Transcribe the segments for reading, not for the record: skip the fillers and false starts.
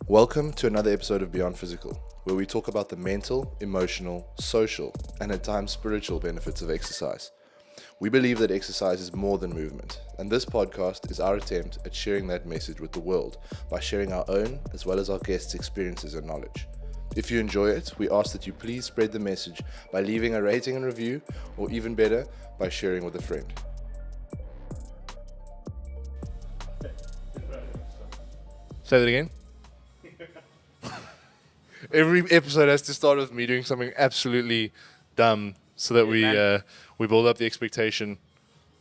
Welcome to another episode of Beyond Physical, where we talk about the mental, emotional, social, and at times spiritual benefits of exercise. We believe that exercise is more than movement, and this podcast is our attempt at sharing that message with the world by sharing our own as well as our guests' experiences and knowledge. If you enjoy it, we ask that you please spread the message by leaving a rating and review, or even better, by sharing with a friend. Say that again. Every episode has to start with me doing something absolutely dumb so that we build up the expectation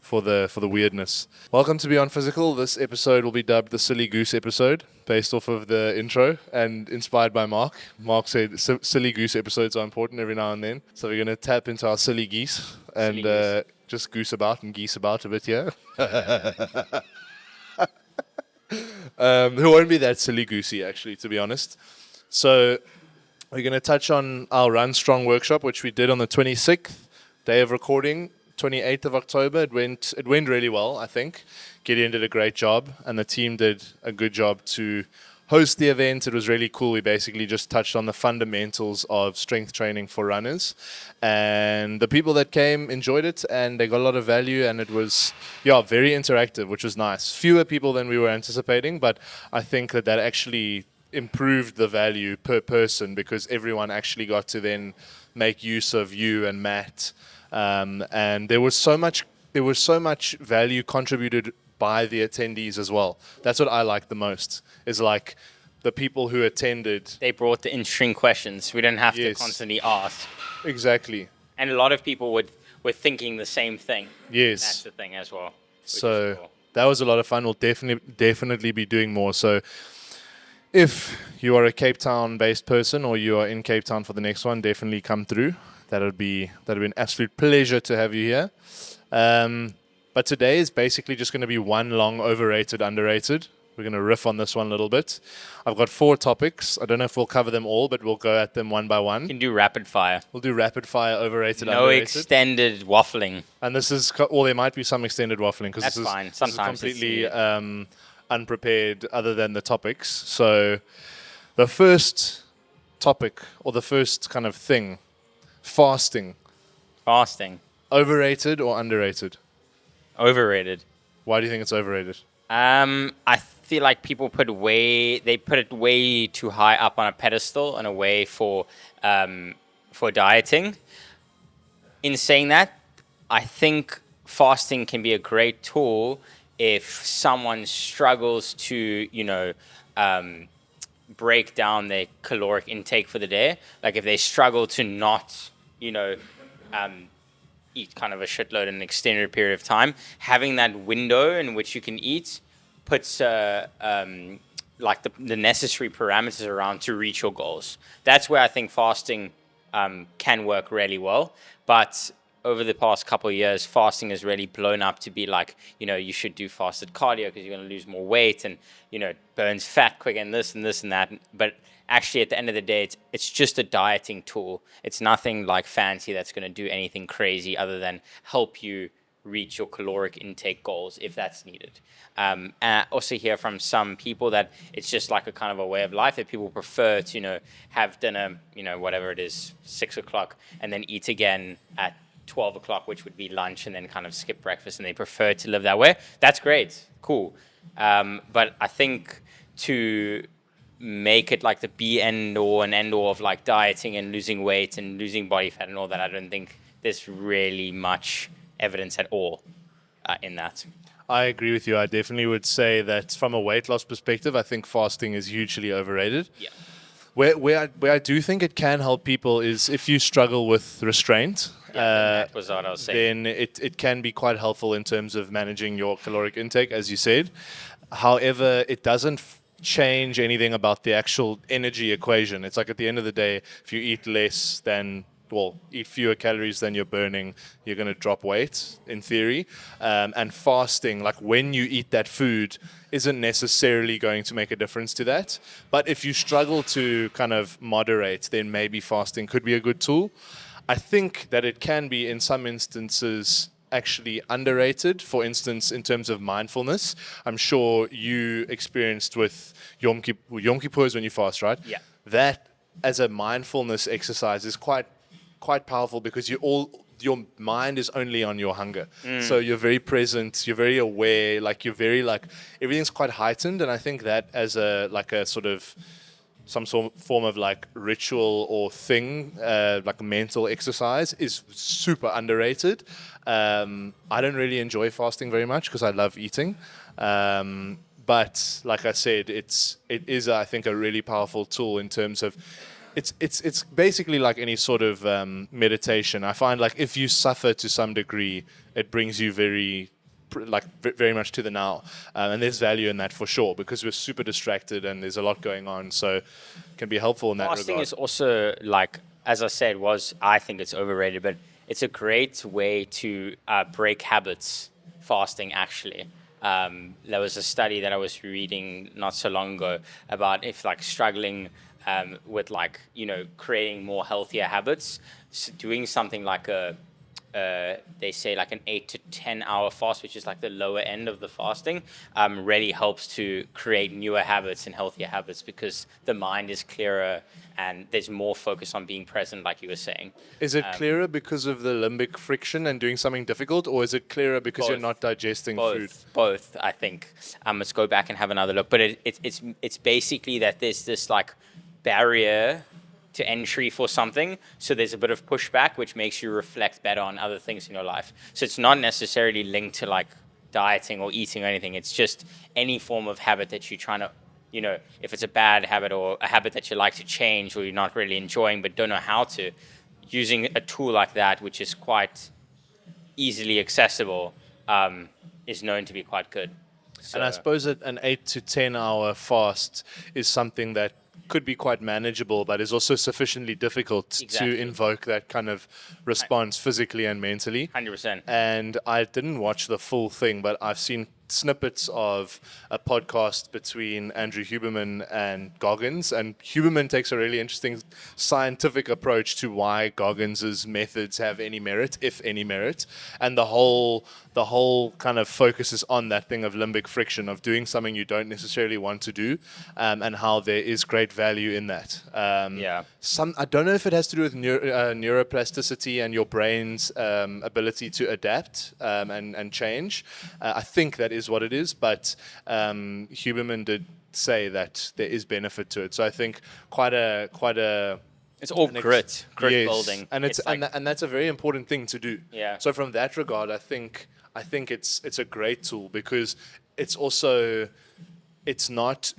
for the weirdness. Welcome to Beyond Physical. This episode will be dubbed the Silly Goose episode, based off of the intro and inspired by Mark. Mark said silly goose episodes are important every now and then, so we're going to tap into our silly geese and just goose about and geese about a bit here. Who won't be that silly goosey, actually, to be honest. So we're going to touch on our Run Strong workshop, which we did on the 26th, day of recording, 28th of October. It went really well, I think. Gideon did a great job, and the team did a good job to host the event. It was really cool. We basically just touched on the fundamentals of strength training for runners, and the people that came enjoyed it, and they got a lot of value, and it was very interactive, which was nice. Fewer people than we were anticipating, but I think that actually improved the value per person because everyone actually got to then make use of you and Matt, and there was so much value contributed by the attendees as well. That's what I like the most, is like the people who attended. They brought the interesting questions. We didn't have to constantly ask. Exactly. And a lot of people were thinking the same thing. Yes. That's the thing as well. So cool. That was a lot of fun. We'll definitely be doing more. So if you are a Cape Town-based person or you are in Cape Town for the next one, definitely come through. That'd be an absolute pleasure to have you here. But today is basically just going to be one long overrated, underrated. We're going to riff on this one a little bit. I've got 4 topics. I don't know if we'll cover them all, but we'll go at them one by one. You can do rapid fire. We'll do rapid fire, overrated, no underrated. No extended waffling. And this is, there might be some extended waffling because this is fine. Sometimes this is completely unprepared other than the topics. So the first topic, or the first kind of thing, fasting. Fasting. Overrated or underrated? Overrated. Why do you think it's overrated? I feel like people put it way too high up on a pedestal in a way for dieting. In saying that, I think fasting can be a great tool if someone struggles to, break down their caloric intake for the day. Like if they struggle to not, eat kind of a shitload in an extended period of time, having that window in which you can eat puts like the necessary parameters around to reach your goals. That's where I think fasting can work really well. But over the past couple of years, fasting has really blown up to be like, you should do fasted cardio because you're going to lose more weight and, it burns fat quick and this and this and that. But actually, at the end of the day, it's just a dieting tool. It's nothing like fancy that's going to do anything crazy other than help you reach your caloric intake goals if that's needed. And I also hear from some people that it's just like a kind of a way of life that people prefer to, have dinner, whatever it is, 6 o'clock, and then eat again at 12 o'clock, which would be lunch, and then kind of skip breakfast, and they prefer to live that way. That's great. Cool. But I think to make it like the be end all and end all of like dieting and losing weight and losing body fat and all that, I don't think there's really much evidence at all in that. I agree with you. I definitely would say that from a weight loss perspective, I think fasting is hugely overrated. Yeah. Where I do think it can help people is if you struggle with restraint. That was what I was saying. Then it can be quite helpful in terms of managing your caloric intake, as you said. However, it doesn't change anything about the actual energy equation. It's like at the end of the day, if you eat eat fewer calories than you're burning, you're going to drop weight in theory. And fasting, like when you eat that food, isn't necessarily going to make a difference to that. But if you struggle to kind of moderate, then maybe fasting could be a good tool. I think that it can be in some instances actually underrated. For instance, in terms of mindfulness, I'm sure you experienced with Yom Kippur is when you fast, right? Yeah. That as a mindfulness exercise is quite powerful because your mind is only on your hunger. So you're very present, you're very aware, like you're very like everything's quite heightened, and I think that as a sort of some form of like ritual or thing, like a mental exercise, is super underrated. I don't really enjoy fasting very much because I love eating. But like I said, it is I think a really powerful tool in terms of it's basically like any sort of meditation. I find like if you suffer to some degree, it brings you very much to the now, and there's value in that for sure because we're super distracted and there's a lot going on, so it can be helpful in that Fasting regard. is also like, as I said, I think it's overrated, but it's a great way to break habits. Fasting actually. There was a study that I was reading not so long ago about if like struggling with like creating more healthier habits, doing something like they say like an 8 to 10 hour fast, which is like the lower end of the fasting, really helps to create newer habits and healthier habits because the mind is clearer and there's more focus on being present, like you were saying. Is it clearer because of the limbic friction and doing something difficult, or is it clearer because you're Both. not digesting food? Both, I think. Let's go back and have another look. But it's basically that there's this like barrier to entry for something, so there's a bit of pushback, which makes you reflect better on other things in your life. So it's not necessarily linked to like dieting or eating or anything. It's just any form of habit that you're trying to, if it's a bad habit or a habit that you like to change or you're not really enjoying but don't know how to, using a tool like that, which is quite easily accessible, is known to be quite good. So, And I suppose that an 8 to 10 hour fast is something that could be quite manageable, but is also sufficiently difficult Exactly. to invoke that kind of response physically and mentally. 100%. And I didn't watch the full thing, but I've seen snippets of a podcast between Andrew Huberman and Goggins, and Huberman takes a really interesting scientific approach to why Goggins's methods have any merit, if any merit, and the whole kind of focuses on that thing of limbic friction, of doing something you don't necessarily want to do, and how there is great value in that. Yeah. I don't know if it has to do with neuroplasticity and your brain's ability to adapt and change. I think that is what it is, but Huberman did say that there is benefit to it. So I think quite a It's all grit yes, building. and it's like, and that's a very important thing to do. Yeah. So from that regard, I think it's a great tool because it's also it's not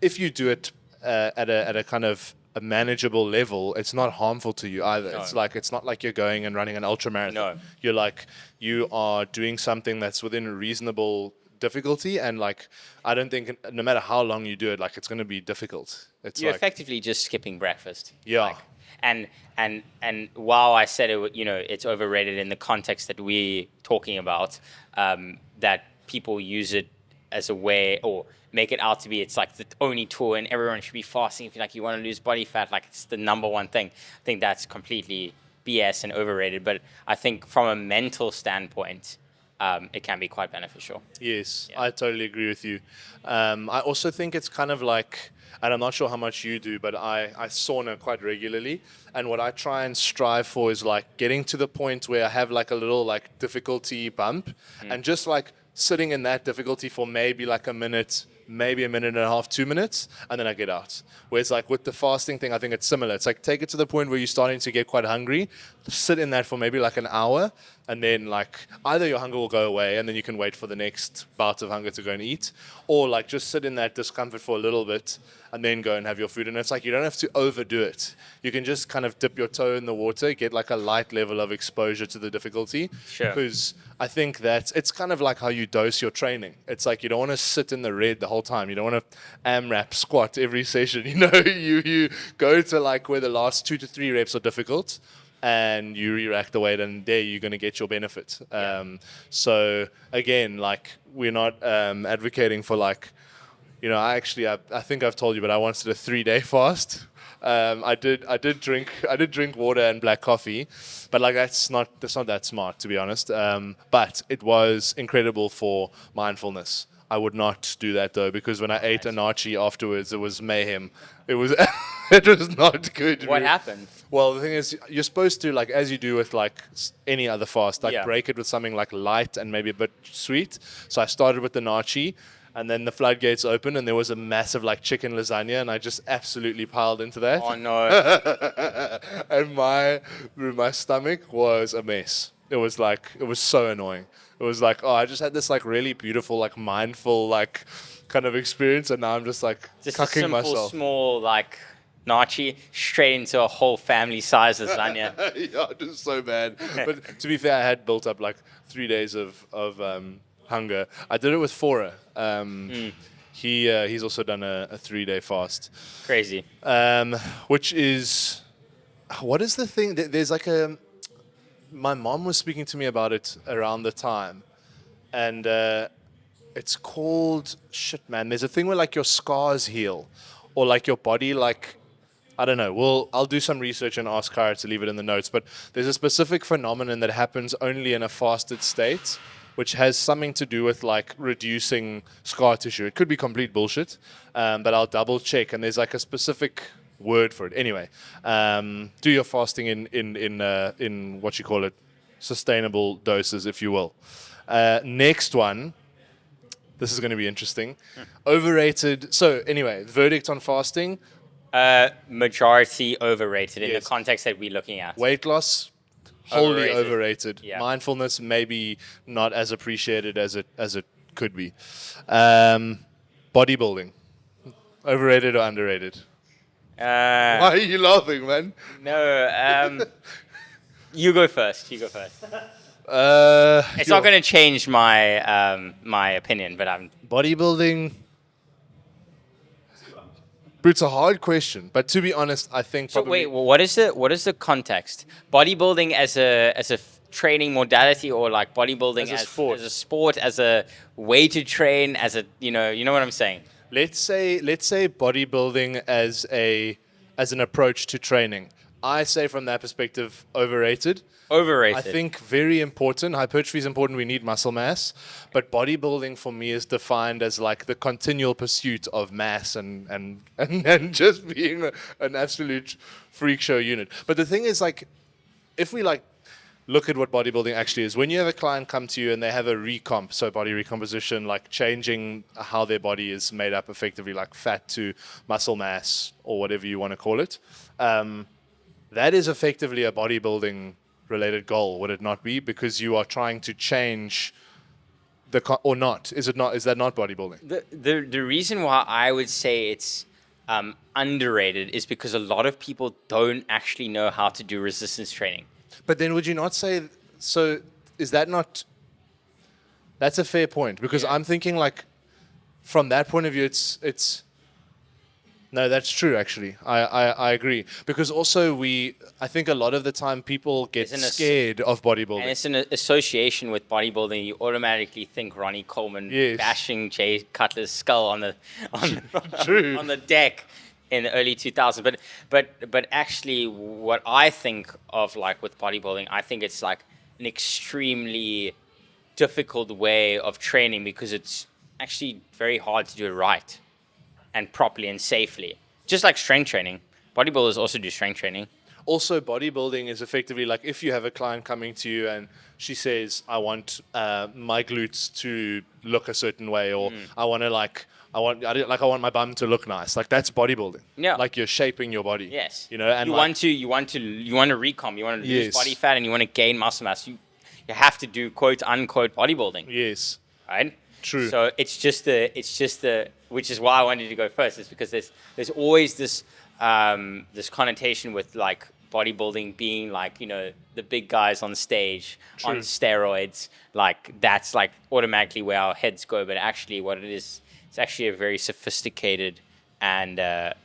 if you do it at a kind of a manageable level, it's not harmful to you either. No. It's not like you're going and running an ultra marathon. No. You are doing something that's within a reasonable difficulty, and like I don't think no matter how long you do it, like it's going to be difficult. It's you're like effectively just skipping breakfast. Yeah. Like, and while I said it's overrated in the context that we're talking about, that people use it as a way or make it out to be it's like the only tool and everyone should be fasting if you want to lose body fat, like it's the number one thing. I think that's completely BS and overrated. But I think from a mental standpoint, it can be quite beneficial. Yes, Yeah. I totally agree with you. I also think it's kind of like, and I'm not sure how much you do, but I sauna quite regularly. And what I try and strive for is like getting to the point where I have like a little like difficulty bump and just like sitting in that difficulty for maybe like a minute, maybe a minute and a half, 2 minutes, and then I get out. Whereas like with the fasting thing, I think it's similar. It's like take it to the point where you're starting to get quite hungry, sit in that for maybe like an hour, and then like either your hunger will go away and then you can wait for the next bout of hunger to go and eat, or like just sit in that discomfort for a little bit and then go and have your food. And it's like you don't have to overdo it. You can just kind of dip your toe in the water, get like a light level of exposure to the difficulty. Sure. Because I think that it's kind of like how you dose your training. It's like you don't want to sit in the red the whole time. You don't want to AMRAP squat every session. You go to like where the last 2 to 3 reps are difficult, and you re-rack the weight, and there you're going to get your benefit. So again, like we're not advocating for like, I think I've told you, but I wanted a 3-day fast. I did drink water and black coffee, but like that's not that smart, to be honest. But it was incredible for mindfulness. I would not do that though, because when I ate an archie afterwards, it was mayhem. It was it was not good. What happened? Well, the thing is, you're supposed to, like, as you do with like any other fast, like Yeah. break it with something like light and maybe a bit sweet. So I started with the nachi, and then the floodgates opened, and there was a massive like chicken lasagna, and I just absolutely piled into that. Oh no. And my stomach was a mess. It was so annoying. It was like, oh, I just had this like really beautiful, like mindful, like kind of experience, and now I'm just like Just a cucking simple, myself. small like nachi straight into a whole family size lasagna. Yeah, just so bad. But to be fair, I had built up like 3 days of hunger. I did it with Fora. He's also done a 3-day fast, Crazy. which is, what is the thing? There's like my mom was speaking to me about it around the time, and it's called, shit, man. There's a thing where like your scars heal, or like your body, like, I don't know. I'll do some research and ask Kara to leave it in the notes. But there's a specific phenomenon that happens only in a fasted state, which has something to do with like reducing scar tissue. It could be complete bullshit, but I'll double check. And there's like a specific word for it. Anyway, do your fasting in what you call it, sustainable doses, if you will. Next one. This is going to be interesting. Overrated. So anyway, verdict on fasting. Majority overrated in the Yes. context that we're looking at. Weight loss, wholly Overrated. overrated. Yeah. Mindfulness, maybe not as appreciated as it could be. Bodybuilding, overrated or underrated? Why are you laughing, man? No, you go first. You go first. It's Yo, not going to change my my opinion, but I'm bodybuilding. It's a hard question, but to be honest, I think. So probably, wait, well, what is the context? Bodybuilding as a training modality, or like bodybuilding As a sport. as a sport, as a way to train, as a you know what I'm saying? let's say bodybuilding as an approach to training. I say from that perspective, overrated. Overrated. I think very important. Hypertrophy is important. We need muscle mass. But bodybuilding for me is defined as like the continual pursuit of mass and just being an absolute freak show unit. But the thing is, like, if we like look at what bodybuilding actually is, when you have a client come to you and they have a recomp, so body recomposition, like changing how their body is made up effectively, like fat to muscle mass or whatever you want to call it, that is effectively a bodybuilding related goal, would it not be? Because you are trying to change or not? Is it not? Is that not bodybuilding? The reason why I would say it's underrated is because a lot of people don't actually know how to do resistance training. But then would you not say so? Is that not? That's a fair point, because I'm thinking like from that point of view, it's. No, that's true. Actually, I agree, because also I think a lot of the time people get Isn't it- scared of bodybuilding. And it's an association with bodybuilding. You automatically think Ronnie Coleman Yes. bashing Jay Cutler's skull on True. on the deck in the early 2000s. But actually, what I think of like with bodybuilding, I think it's like an extremely difficult way of training, because it's actually very hard to do it right and properly and safely. Just like strength training. Bodybuilders also do strength training. Also, bodybuilding is effectively like if you have a client coming to you and she says, "I want my glutes to look a certain way," or "I want to I want my bum to look nice." Like that's bodybuilding. Yeah. Like you're shaping your body. Yes. You know, and you like, want to recomp, you want to lose Yes. body fat, and you want to gain muscle mass. You have to do quote unquote bodybuilding, Yes. right? True. So it's just the which is why I wanted to go first, is because there's always this this connotation with like bodybuilding being like, you know, the big guys on stage on True. steroids. Like that's like automatically where our heads go, but actually what it is, it's actually a very sophisticated and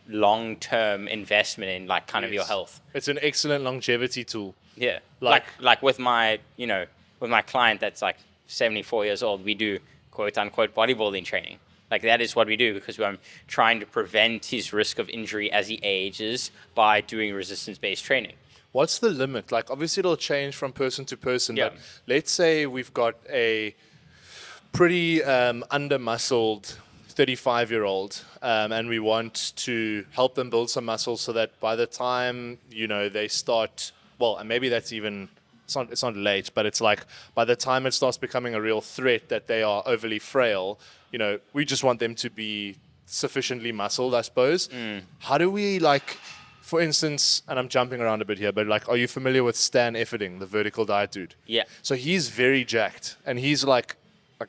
long-term investment in like kind of your Yes. health. It's an excellent longevity tool. Yeah. Like- Like with my, you know, with my client that's like 74 years old, we do quote unquote bodybuilding training. Like that is what we do because I'm trying to prevent his risk of injury as he ages by doing resistance-based training. What's the limit? Like, obviously, it'll change from person to person, Yeah. but let's say we've got a pretty under-muscled 35-year-old, and we want to help them build some muscle so that by the time, they start, well, and maybe that's even, it's not late, but it's like by the time it starts becoming a real threat that they are overly frail, we just want them to be sufficiently muscled, I suppose. How do we, like, for instance, and I'm jumping around a bit here, but like, are you familiar with Stan Efferding, the vertical diet dude? Yeah. So he's very jacked, and he's like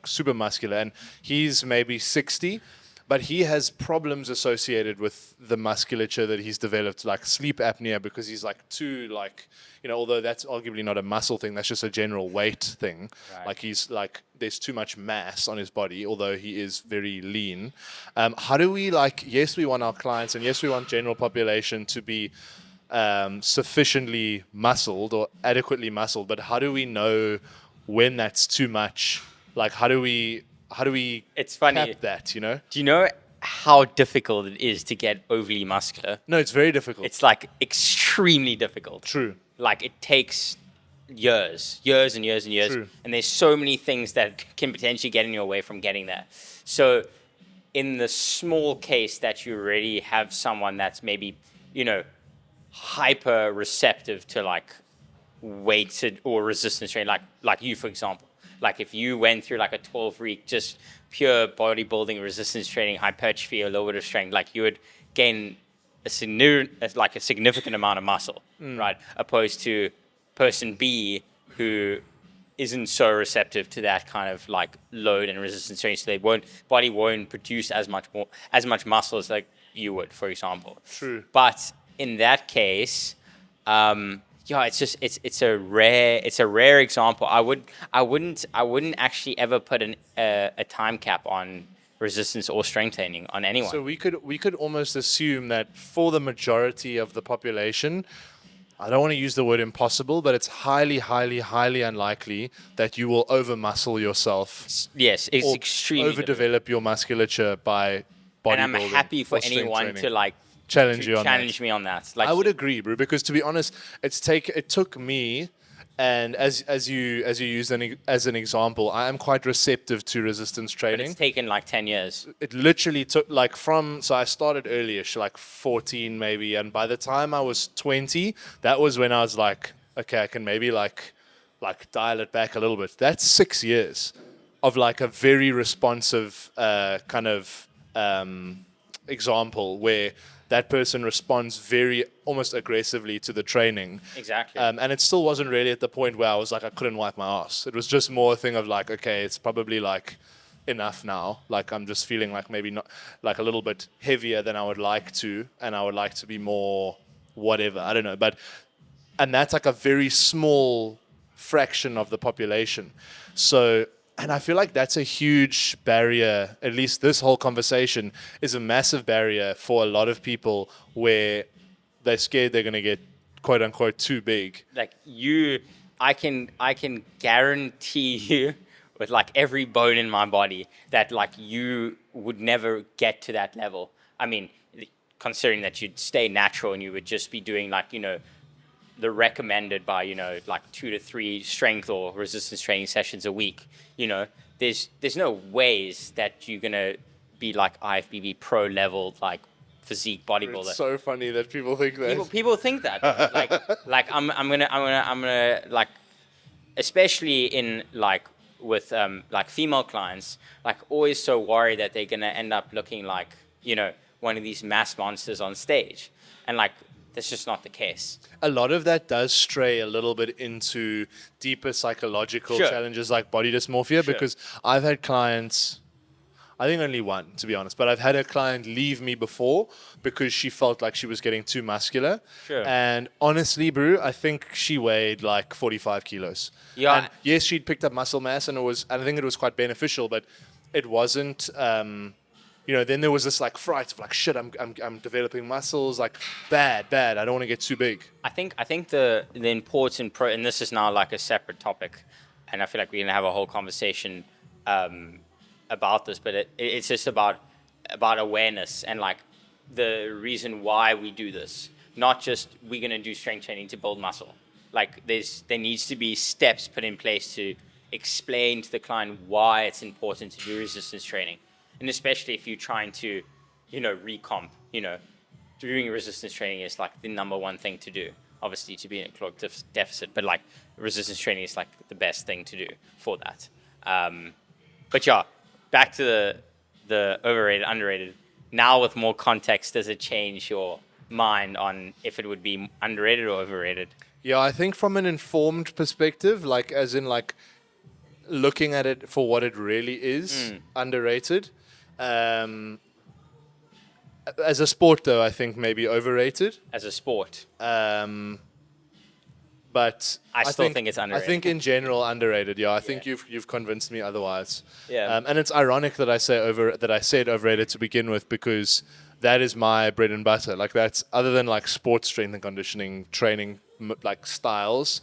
super muscular, and he's maybe 60, but he has problems associated with the musculature that he's developed, like sleep apnea, because he's like too like, although that's arguably not a muscle thing, that's just a general weight thing. Right. Like he's like, there's too much mass on his body, although he is very lean. How do we, like, yes, we want our clients, and yes, we want general population to be sufficiently muscled or adequately muscled, but how do we know when that's too much? Like, how do we It's funny. cap that, Do you know how difficult it is to get overly muscular? No, it's very difficult. It's like extremely difficult. True. Like it takes years and years and years. True. And there's so many things that can potentially get in your way from getting there. So in the small case that you already have someone that's maybe, hyper receptive to like weighted or resistance training, like you, for example. Like if you went through like a 12-week just pure bodybuilding resistance training, hypertrophy, a little bit of strength, like you would gain a significant amount of muscle, right? Opposed to person B who isn't so receptive to that kind of like load and resistance training, so body won't produce as much muscle as like you would, for example. True. But in that case, it's a rare example. I wouldn't actually ever put a time cap on resistance or strength training on anyone. So we could almost assume that for the majority of the population, I don't want to use the word impossible, but it's highly, highly, highly unlikely that you will over muscle yourself. Yes, it's or extremely overdevelop your musculature by bodybuilding. And I'm happy for or strength anyone training. to like challenge you on that. challenge me on that. Like I would agree, bro, because to be honest, it took me, and as you used as an example, I am quite receptive to resistance but training. it's taken like 10 years. It literally took so I started early-ish, like 14 maybe, and by the time I was 20, that was when I was like, okay, I can maybe like dial it back a little bit. That's 6 years of like a very responsive kind of example where that person responds very almost aggressively to the training. Exactly. And it still wasn't really at the point where I was like, I couldn't wipe my ass. It was just more a thing of like, okay, it's probably like enough now. Like I'm just feeling like maybe not like a little bit heavier than I would like to, and I would like to be more whatever. I don't know. And that's like a very small fraction of the population. So, and I feel like that's a huge barrier, at least this whole conversation is a massive barrier for a lot of people where they're scared they're going to get quote unquote too big. Like I can guarantee you with like every bone in my body that like you would never get to that level. I mean, considering that you'd stay natural and you would just be doing like, the recommended by, like 2 to 3 strength or resistance training sessions a week, there's no ways that you're going to be like IFBB pro level, like physique bodybuilder. It's so funny that people think that. People think that, like I'm gonna like, especially in like with like female clients, like always so worried that they're gonna end up looking like, one of these mass monsters on stage. And like, that's just not the case. A lot of that does stray a little bit into deeper psychological challenges like body dysmorphia, because I've had clients, I think only one, to be honest, but I've had a client leave me before because she felt like she was getting too muscular. Sure. And honestly, bro, I think she weighed like 45 kilos. Yeah. And yes, she'd picked up muscle mass, and I think it was quite beneficial, but it wasn't. Then there was this like fright of like, shit, I'm developing muscles, like bad. I don't want to get too big. I think the important and this is now like a separate topic, and I feel like we're gonna have a whole conversation about this, but it's just about awareness and like the reason why we do this. Not just we're gonna do strength training to build muscle. Like there needs to be steps put in place to explain to the client why it's important to do resistance training, and especially if you're trying to, recomp. Doing resistance training is like the number one thing to do. Obviously, to be in a caloric deficit, but like resistance training is like the best thing to do for that. But yeah, back to the overrated, underrated. Now with more context, does it change your mind on if it would be underrated or overrated? Yeah, I think from an informed perspective, like as in like looking at it for what it really is, underrated. As a sport, though, I think maybe overrated. As a sport, But I still think it's I underrated. think in general underrated. Yeah, I think you've convinced me otherwise. Yeah. And it's ironic that I said overrated to begin with, because that is my bread and butter. Like that's other than like sports strength and conditioning training like styles.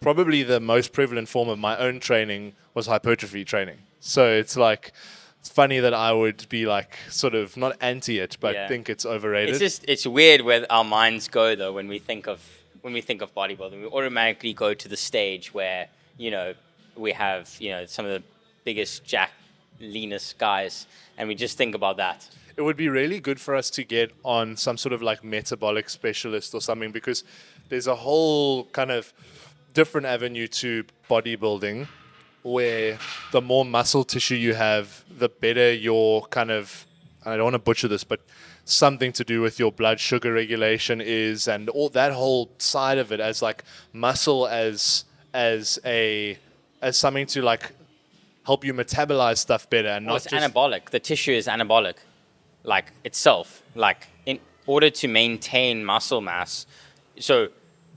Probably the most prevalent form of my own training was hypertrophy training. So it's like it's funny that I would be like sort of not anti it, but Yeah. think it's overrated. it's weird where our minds go though when we think of bodybuilding. We automatically go to the stage where we have some of the biggest leanest guys, and we just think about that. It would be really good for us to get on some sort of like metabolic specialist or something, because there's a whole kind of different avenue to bodybuilding where the more muscle tissue you have, the better your kind of, I don't want to butcher this, but something to do with your blood sugar regulation is, and all that whole side of it as like muscle as something to like help you metabolize stuff better and Well, not it's just anabolic. The tissue is anabolic, like itself. Like in order to maintain muscle mass, so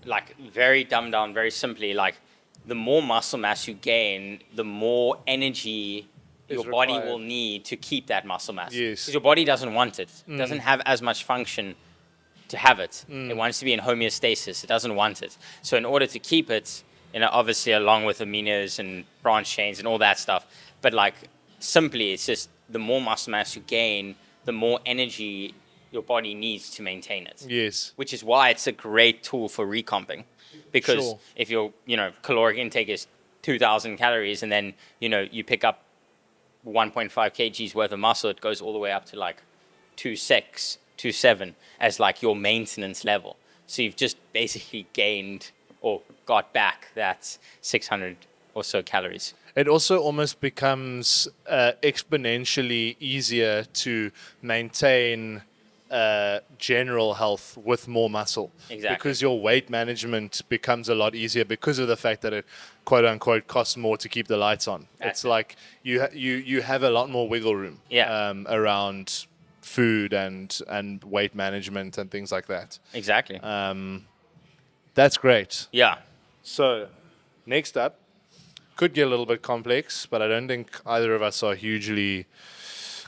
like very dumbed down, very simply, like the more muscle mass you gain, the more energy your body required. will need to keep that muscle mass. Yes. Because your body doesn't want it. It doesn't have as much function to have it. It wants to be in homeostasis. It doesn't want it. So in order to keep it, obviously along with aminos and branch chains and all that stuff, but like simply, it's just the more muscle mass you gain, the more energy your body needs to maintain it. yes. Which is why it's a great tool for recomping. Because Sure. if your caloric intake is 2,000 calories and then you pick up 1.5 kgs worth of muscle, it goes all the way up to like 2.6, 2.7 as like your maintenance level. So you've just basically gained or got back that 600 or so calories. It also almost becomes exponentially easier to maintain general health with more muscle. Exactly. Because your weight management becomes a lot easier because of the fact that it, quote unquote, costs more to keep the lights on. It's like you have a lot more wiggle room around food and weight management and things like that. Exactly. That's great. Yeah. So, next up, could get a little bit complex, but I don't think either of us are hugely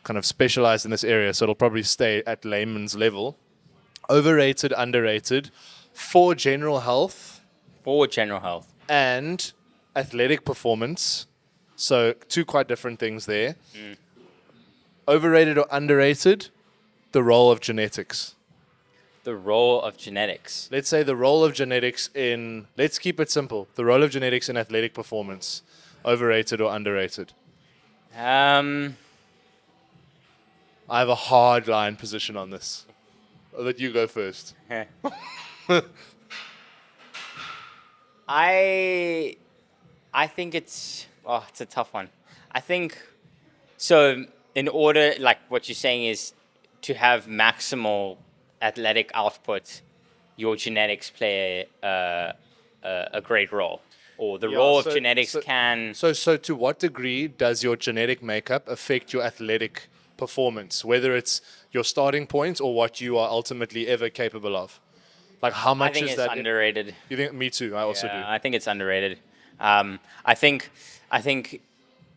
kind of specialized in this area, so it'll probably stay at layman's level. Overrated, underrated, for general health For general health. and athletic performance. So, two quite different things there. Overrated or underrated, the role of genetics. The role of genetics. Let's say the role of genetics let's keep it simple. The role of genetics in athletic performance, overrated or underrated? I have a hard line position on this. I'll let you go first. I think it's a tough one. I think so. In order, like what you're saying is to have maximal athletic output, your genetics play a great role, or the role of genetics can. So to what degree does your genetic makeup affect your athletic performance, whether it's your starting point or what you are ultimately ever capable of? Like how much I think is it's that? underrated. You think? Me too. I also do. I think it's underrated. I think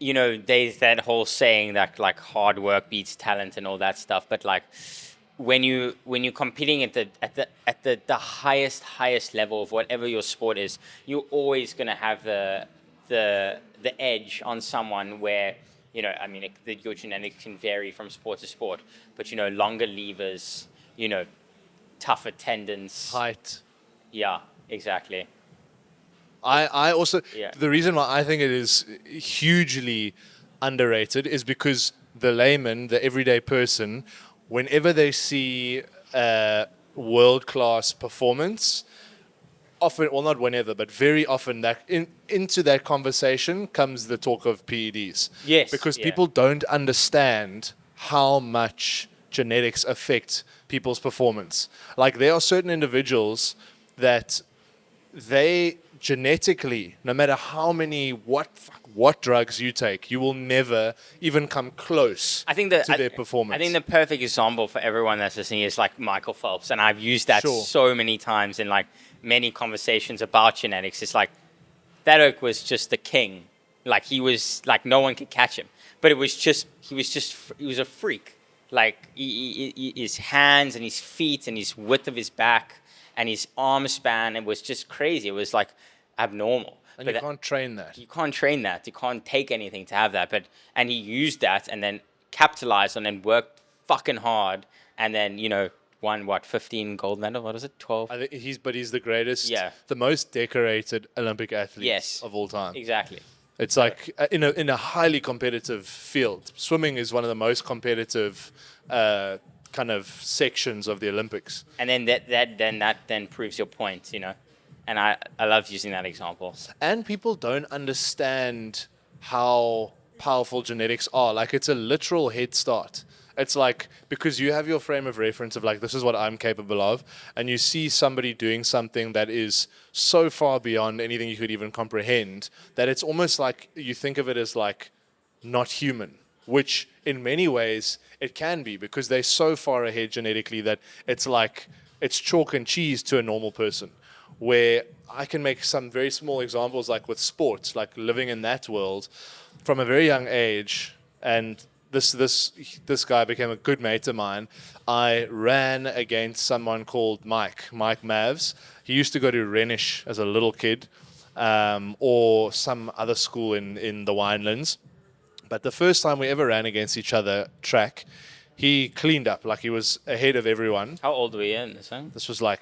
there's that whole saying that like hard work beats talent and all that stuff. But like when you're competing at the highest level of whatever your sport is, you're always gonna have the edge on someone where I mean, your genetics can vary from sport to sport, but longer levers, tougher tendons. Height. Yeah, exactly. I also, Yeah. the reason why I think it is hugely underrated is because the layman, the everyday person, whenever they see world class performance, often, well, not whenever, but very often, that into that conversation comes the talk of PEDs. Yes. Because Yeah. people don't understand how much genetics affect people's performance. Like, there are certain individuals that they genetically, no matter how many what drugs you take, you will never even come close I think that to their performance. I think the perfect example for everyone that's listening is like Michael Phelps, and I've used that Sure. so many times in like many conversations about genetics. It's like that oak was just the king, like he was like no one could catch him, but he was a freak. Like his hands and his feet and his width of his back and his arm span, it was just crazy. It was like abnormal. and But you can't train that. you can't train that. You can't take anything to have that. And he used that and then capitalized on and worked fucking hard and then won what 15 gold medal? What was it? 12? I think he's the greatest, Yeah. the most decorated Olympic athlete Yes. of all time. Exactly. It's like in a highly competitive field. Swimming is one of the most competitive kind of sections of the Olympics. And then that proves your point. And I love using that example. And people don't understand how powerful genetics are. Like, it's a literal head start. It's like, because you have your frame of reference of like, this is what I'm capable of, and you see somebody doing something that is so far beyond anything you could even comprehend, that it's almost like you think of it as like not human, which in many ways it can be, because they're so far ahead genetically that it's like it's chalk and cheese to a normal person. Where I can make some very small examples, like with sports, like living in that world from a very young age. And this guy became a good mate of mine. I ran against someone called Mike Mavs. He used to go to Renish as a little kid, or some other school in the Winelands. But the first time we ever ran against each other track, he cleaned up. Like, he was ahead of everyone. How old were you in this one? This was like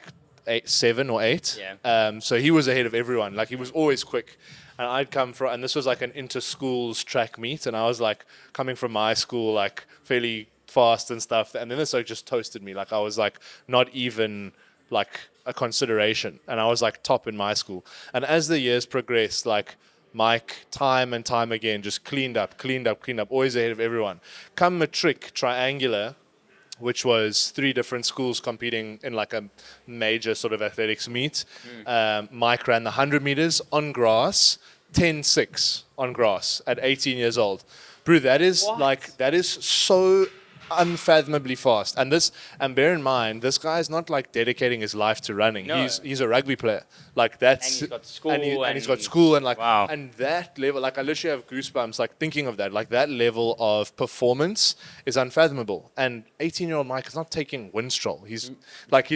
7 or 8. Yeah. So he was ahead of everyone. Like, he was always quick. And I'd come from, and this was like an inter-schools track meet, and I was like coming from my school, like fairly fast and stuff. And then this like just toasted me. Like, I was like not even like a consideration, and I was like top in my school. And as the years progressed, like, Mike, time and time again, just cleaned up, always ahead of everyone. Come matric, triangular, which was 3 different schools competing in like a major sort of athletics meet. Mike ran the 100 meters on grass, 10.6 on grass at 18 years old. Bro, that is that is so unfathomably fast. And bear in mind, this guy is not like dedicating his life to running. No. He's a rugby player. Like, that's, And he's got school and he's got school, and like, Wow. and that level, like, I literally have goosebumps like thinking of that. Like, that level of performance is unfathomable. And 18-year-old Mike is not taking Winstrol. He's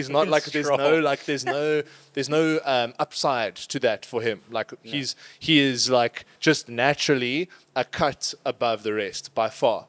not like, there's no upside to that for him. Like, he is like just naturally a cut above the rest by far.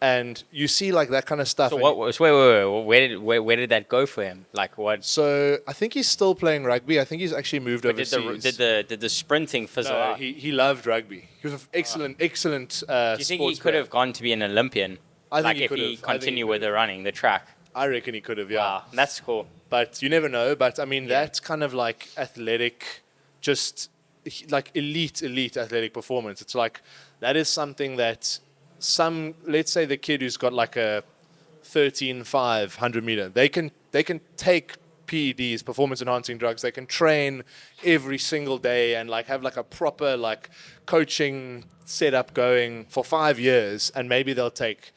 And you see like that kind of stuff. So what was where did that go for him? Like what? So I think he's still playing rugby. I think he's actually moved overseas. Did the sprinting fizzle No, out? he loved rugby. He was an excellent Do you think he could have gone to be an Olympian? I think like he if could he have. continued with the running, the track. I reckon he could have, yeah. Wow, that's cool. But you never know. But I mean, that's kind of like athletic, just like elite athletic performance. It's like that is something that let's say the kid who's got like a 13.5 100-meter, they can take PEDs, performance enhancing drugs. They can train every single day and like have like a proper like coaching setup going for 5 years, and maybe they'll take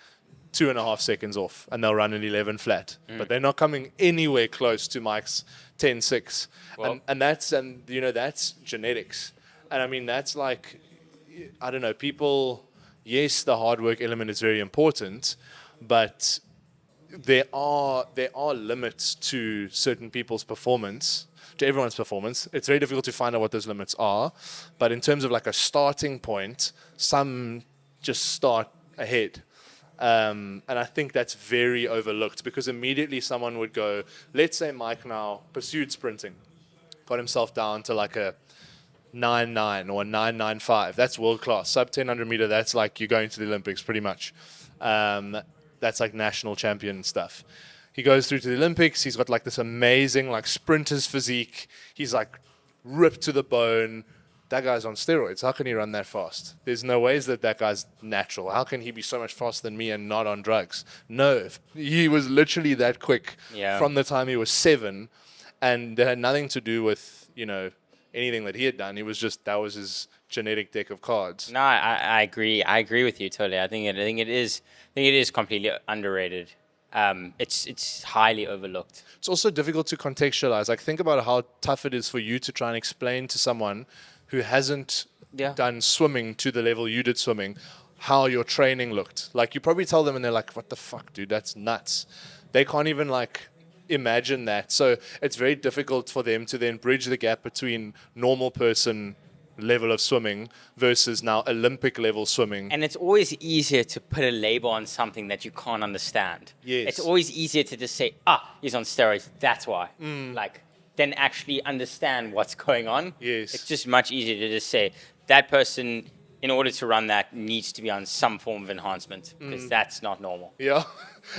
2.5 seconds off and they'll run an 11 flat, but they're not coming anywhere close to Mike's 10.6. Well, and that's genetics. And I mean, that's like, I don't know, people, yes, the hard work element is very important, but there are limits to certain people's performance, to everyone's performance. It's very difficult to find out what those limits are, but in terms of like a starting point, some just start ahead. And I think that's very overlooked because immediately someone would go, let's say Mike now pursued sprinting, got himself down to like a 9.9 or 9.95. That's world class. Sub 1000 meter, that's like you're going to the Olympics pretty much. That's like national champion stuff. He goes through to the Olympics. He's got like this amazing like sprinter's physique. He's like ripped to the bone. That guy's on steroids. How can he run that fast? There's no ways that guy's natural. How can he be so much faster than me and not on drugs? No, he was literally that quick from the time he was 7, and it had nothing to do with, anything that he had done. He was just, that was his genetic deck of cards. No, I agree. I agree with you totally. I think it is completely underrated. It's highly overlooked. It's also difficult to contextualize. Like, think about how tough it is for you to try and explain to someone who hasn't done swimming to the level you did swimming how your training looked. Like, you probably tell them and they're like, what the fuck, dude, that's nuts. They can't even like imagine that. So it's very difficult for them to then bridge the gap between normal person level of swimming versus now Olympic level swimming. And it's always easier to put a label on something that you can't understand. Yes. It's always easier to just say, he's on steroids, that's why. Like, then actually understand what's going on. Yes. It's just much easier to just say, that person, in order to run that, needs to be on some form of enhancement, because that's not normal. Yeah.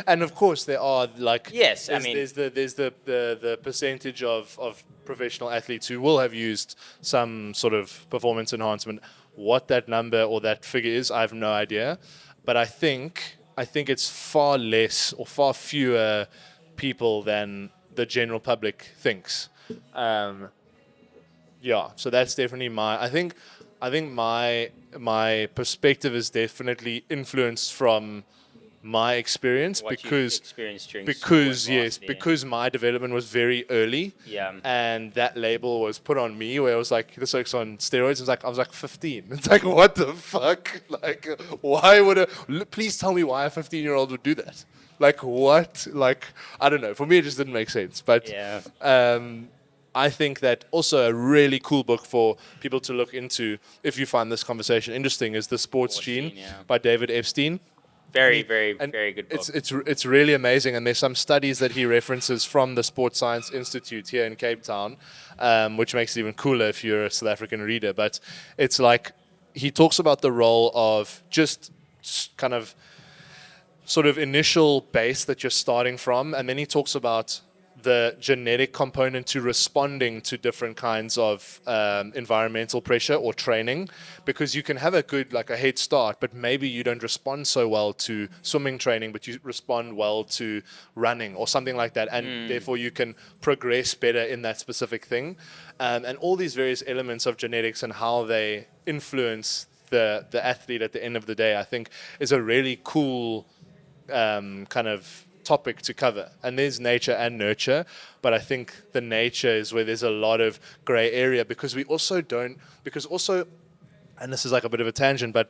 And of course there are like Yes, there's the percentage of professional athletes who will have used some sort of performance enhancement. What that number or that figure is, I have no idea. But I think it's far less or far fewer people than the general public thinks. So that's definitely I think my perspective is definitely influenced from my experience What you've because experienced during because sport yes varsity. because my development was very early, and that label was put on me where it was like, this looks on steroids. I was like 15. It's like, what the fuck, like, why would please tell me why a 15-year-old would do that. Like, what? Like, I don't know, for me it just didn't make sense. But I think that also a really cool book for people to look into if you find this conversation interesting is The Sports Gene by David Epstein. Very good book. It's really amazing, and there's some studies that he references from the Sports Science Institute here in Cape Town, which makes it even cooler if you're a South African reader. But it's like he talks about the role of just kind of sort of initial base that you're starting from, and then he talks about the genetic component to responding to different kinds of environmental pressure or training, because you can have a head start, but maybe you don't respond so well to swimming training, but you respond well to running or something like that, and therefore you can progress better in that specific thing. And all these various elements of genetics and how they influence the athlete at the end of the day, I think is a really cool kind of topic to cover. And there's nature and nurture, but I think the nature is where there's a lot of gray area, because and this is like a bit of a tangent, but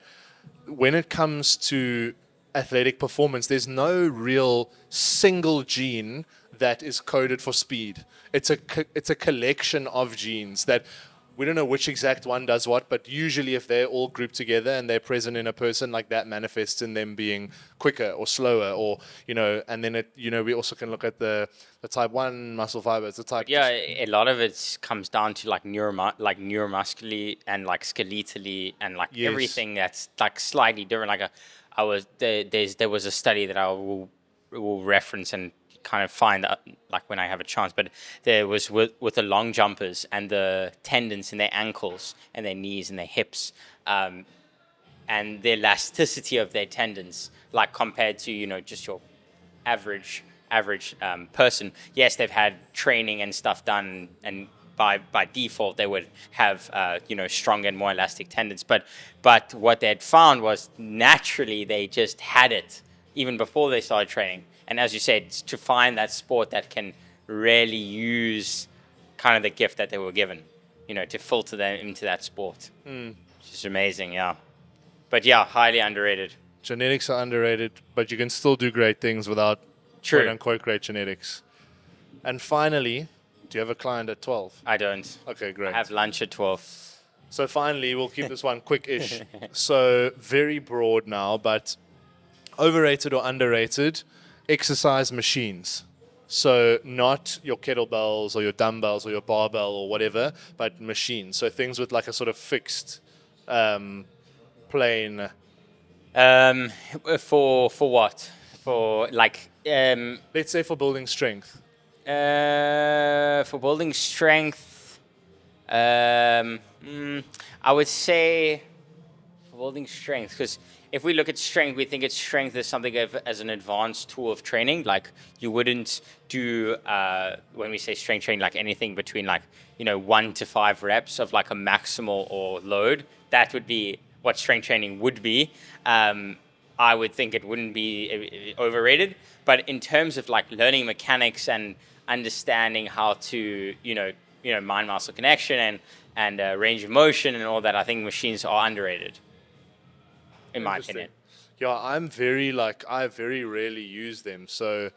when it comes to athletic performance, there's no real single gene that is coded for speed. It's a collection of genes that we don't know which exact one does what, but usually if they're all grouped together and they're present in a person, like that manifests in them being quicker or slower, or, and then we also can look at the type 1 muscle fibers, the type. Yeah, a lot of it comes down to like neuromuscularly and like skeletally and like everything that's like slightly different. Like there was a study that I will reference and kind of find out, like, when I have a chance, but there was with the long jumpers and the tendons in their ankles and their knees and their hips, and the elasticity of their tendons, like compared to just your average person. Yes, they've had training and stuff done, and by default they would have stronger and more elastic tendons, but what they had found was naturally they just had it even before they started training. And as you said, to find that sport that can really use kind of the gift that they were given, to filter them into that sport. Which is amazing, yeah. But yeah, highly underrated. Genetics are underrated, but you can still do great things without quote-unquote great genetics. And finally, do you have a client at 12? I don't. Okay, great. I have lunch at 12. So finally, we'll keep this one quick-ish. So very broad now, but overrated or underrated exercise machines. So not your kettlebells or your dumbbells or your barbell or whatever, but machines. So things with like a sort of fixed plane. Um, for what? For like Let's say for building strength. for building strength. I would say for building strength, because if we look at strength, we think it's strength as something as an advanced tool of training. Like you wouldn't do when we say strength training, like anything between like 1 to 5 reps of like a maximal or load. That would be what strength training would be. I would think it wouldn't be overrated, but in terms of like learning mechanics and understanding how to mind muscle connection and range of motion and all that, I think machines are underrated, in my opinion. Yeah, I very rarely use them. So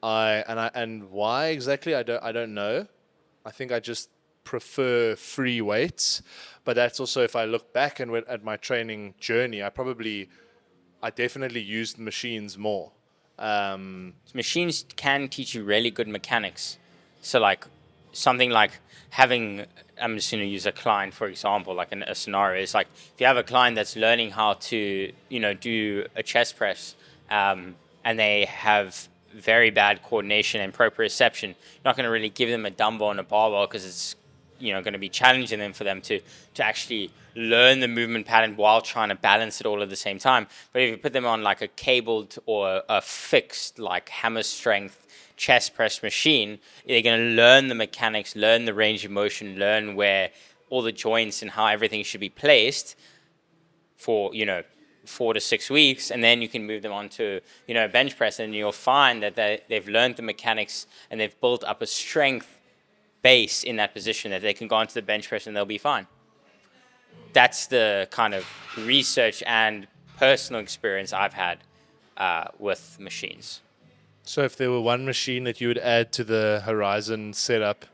and why exactly I don't know. I think I just prefer free weights, but that's also if I look back and at my training journey, I definitely used machines more. Machines can teach you really good mechanics. So like something like having, I'm just going to use a client for example, like a scenario is like if you have a client that's learning how to do a chest press, and they have very bad coordination and proprioception, you're not going to really give them a dumbbell and a barbell because it's going to be challenging them for them to actually learn the movement pattern while trying to balance it all at the same time. But if you put them on like a cabled or a fixed like hammer strength chest press machine, they're going to learn the mechanics, learn the range of motion, learn where all the joints and how everything should be placed for 4 to 6 weeks, and then you can move them on to bench press, and you'll find that they've learned the mechanics and they've built up a strength base in that position that they can go onto the bench press and they'll be fine. That's the kind of research and personal experience I've had with machines. So if there were one machine that you would add to the Horizon setup,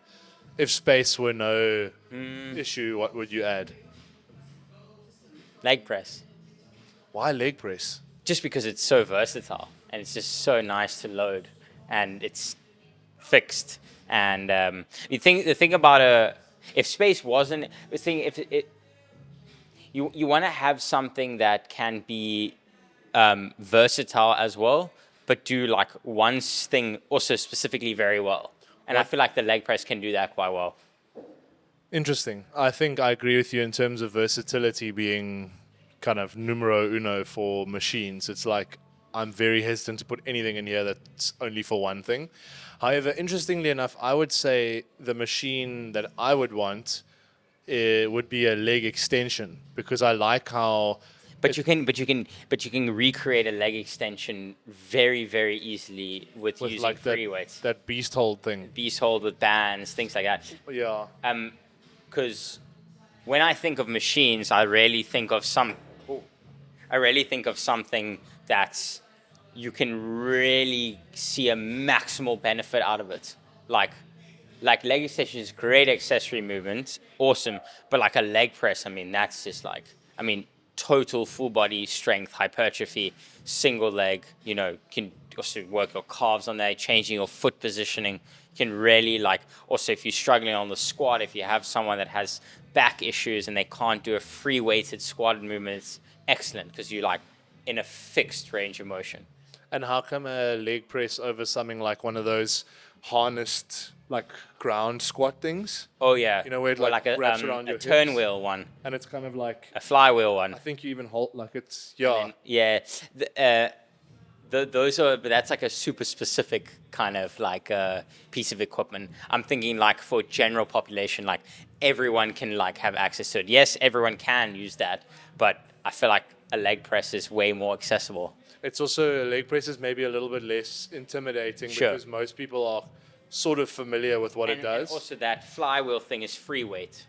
if space were no issue, what would you add? Leg press. Why leg press? Just because it's so versatile and it's just so nice to load and it's fixed. And the thing about if space wasn't the thing, if it you want to have something that can be versatile as well, but do like one thing also specifically very well. And I feel like the leg press can do that quite well. Interesting. I think I agree with you in terms of versatility being kind of numero uno for machines. It's like I'm very hesitant to put anything in here that's only for one thing. However, interestingly enough, I would say the machine that I would want would be a leg extension because I like how. But you can recreate a leg extension very, very easily with using like free weights. that beast hold thing. Beast hold with bands, things like that. Yeah. Because when I think of machines, I really think of something that's you can really see a maximal benefit out of it. Like leg extension is great accessory movement, awesome. But like a leg press, I mean, that's just like, I mean, total full body strength, hypertrophy, single leg, can also work your calves on there, changing your foot positioning. Can really also if you're struggling on the squat, if you have someone that has back issues and they can't do a free weighted squat movement, it's excellent because you're like in a fixed range of motion. And how come a leg press over something like one of those harnessed like ground squat things? Oh yeah, where it like wraps around your a turn hips, wheel one, and it's kind of like a flywheel one. I think you even hold like it's Those are, but that's like a super specific kind of like piece of equipment. I'm thinking like for general population, like everyone can like have access to it. Yes, everyone can use that, but I feel like a leg press is way more accessible. It's also a leg press is maybe a little bit less intimidating because most people are sort of familiar with what it does. And also that flywheel thing is free weight.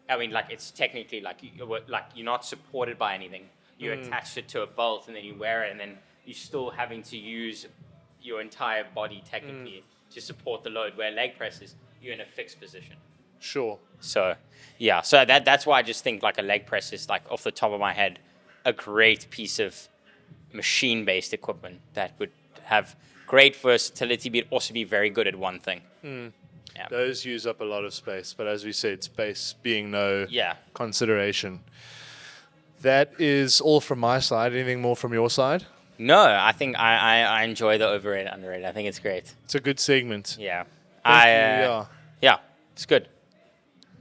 I mean, like it's technically like you're not supported by anything. You attach it to a bolt and then you wear it, and then you're still having to use your entire body technically to support the load. Where leg presses, you're in a fixed position. Sure. So, yeah. So that's why I just think like a leg press is like off the top of my head a great piece of machine-based equipment that would have great versatility, but also be very good at one thing. Yeah. Those use up a lot of space, but as we said, space being no Yeah. consideration. That is all from my side. Anything more from your side? No, I think I enjoy the overrated, underrated. I think it's great. It's a good segment. Yeah. Thank you. Yeah, it's good.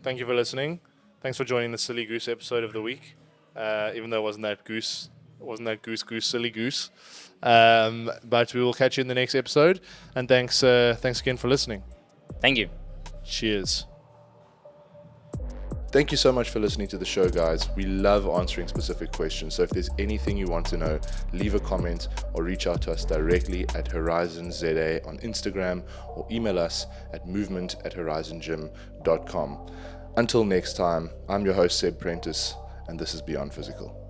Thank you for listening. Thanks for joining the Silly Goose episode of the week. Even though it wasn't that goose, silly goose. But we will catch you in the next episode. And thanks again for listening. Thank you. Cheers. Thank you so much for listening to the show, guys. We love answering specific questions. So if there's anything you want to know, leave a comment or reach out to us directly at HorizonZA on Instagram or email us at movement@horizongym.com. Until next time, I'm your host, Seb Prentice, and this is Beyond Physical.